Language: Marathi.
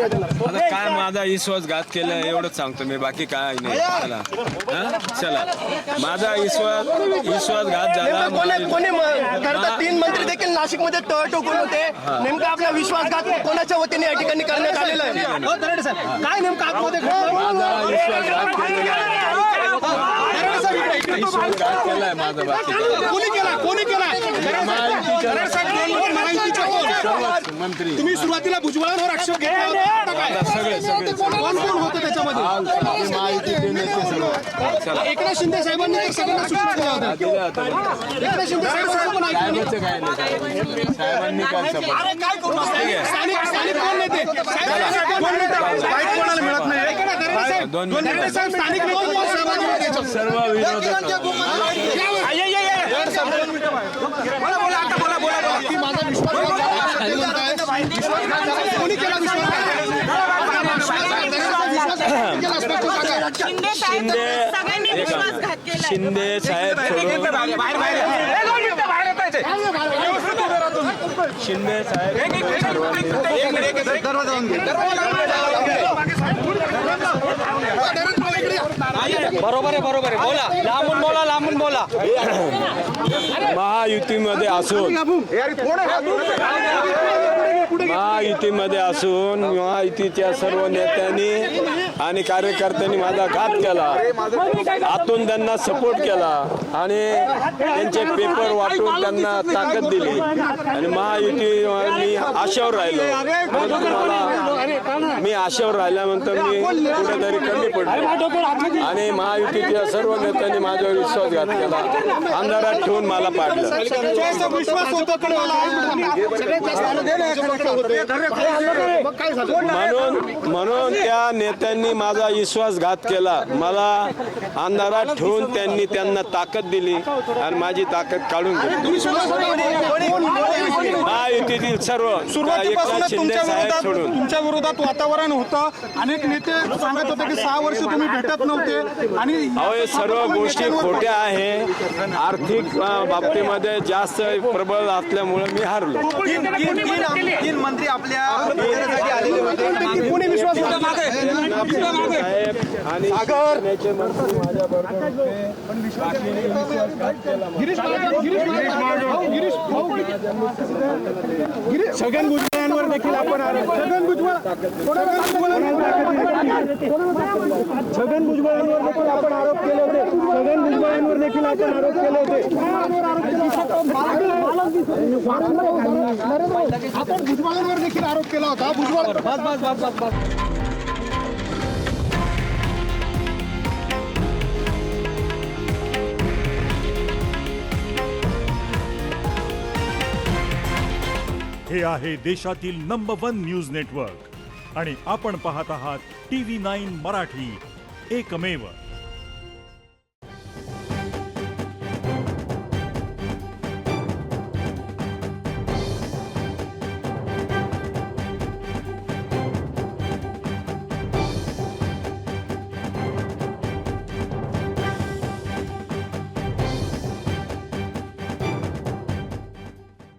आता काय माझा विश्वासघात केला एवढंच सांगतो मी, बाकी काय नाही. चला माझा विश्वासघात झाला. कोणी खरं 3 मंत्री देखील नाशिकमध्ये तळ ठोकून होते. नेमका आपला विश्वासघात कोणाच्या वतीने या ठिकाणी करण्यात आलेला आहे? काय नेमका आतमध्ये माझा विश्वासघात केलाय माझा, बाकी कोणी केला मंत्री तुम्ही सुरुवातीला भुजबळांवर आक्षेप घेतला होता. सगळे कोण होतं त्याच्यामध्ये? माहिती देण्याचे सर्व एकनाथ शिंदे साहेबांनी सगळ्यांना सूचना दिल्या होत्या. एकनाथ शिंदे साहेबांचं पण ऐकलं. साहेबांचं काय नाही, साहेबांनी काय स्थानिक कोण नेते? कोणाला मिळत नाही. दरेकर साहेब स्थानिक नेते कोण सहभागी होते त्याच्यात? सर्व विरोधक की माझा कोणी केला शिंदे साहेब शिंदे साहेब बरोबर आहे बोला, लांबून बोला. महायुतीमध्ये असून महायुतीच्या सर्व नेत्यांनी आणि कार्यकर्त्यांनी माझा घात केला. आतून त्यांना सपोर्ट केला आणि त्यांचे पेपर वाटून त्यांना ताकद दिली आणि महायुती मी आशेवर राहिलो. मी आशेवर राहिल्यानंतर मी कुठेतरी कमी पडलो आणि महायुतीच्या सर्व नेत्यांनी माझ्यावर विश्वासघात केला. अंधारात ठेवून मला पाडलं. म्हणून त्या नेत्यांनी माझा विश्वासघात केला. मला अंधारात ठेवून त्यांना ताकद दिली आणि माझी ताकद काढून घेतली. महायुतीतील सर्व एकनाथ शिंदे साहेब सोडून. तुमच्या विरोधात वातावरण होतं. अनेक नेते सांगत होते की 6 वर्ष तुम्ही भेटत नव्हते आणि हे सर्व गोष्टी खोट्या आहे. आर्थिक बाबतीमध्ये जास्त प्रबळ असल्यामुळे मी हारलो. 3 मंत्री आपल्या आलेले होते. कोणी विश्वास साहेब आणि मंत्री माझ्याबरोबर छगन भुजबळांवर देखील आपण छगन भुजबळांवर देखील आपण आरोप केले होते. आपण भुजबळांवर देखील आरोप केला होता. भुजबळ हे आहे देशातील नंबर 1 न्यूज नेटवर्क आणि आपण पाहत आहात TV9 मराठी, एकमेव.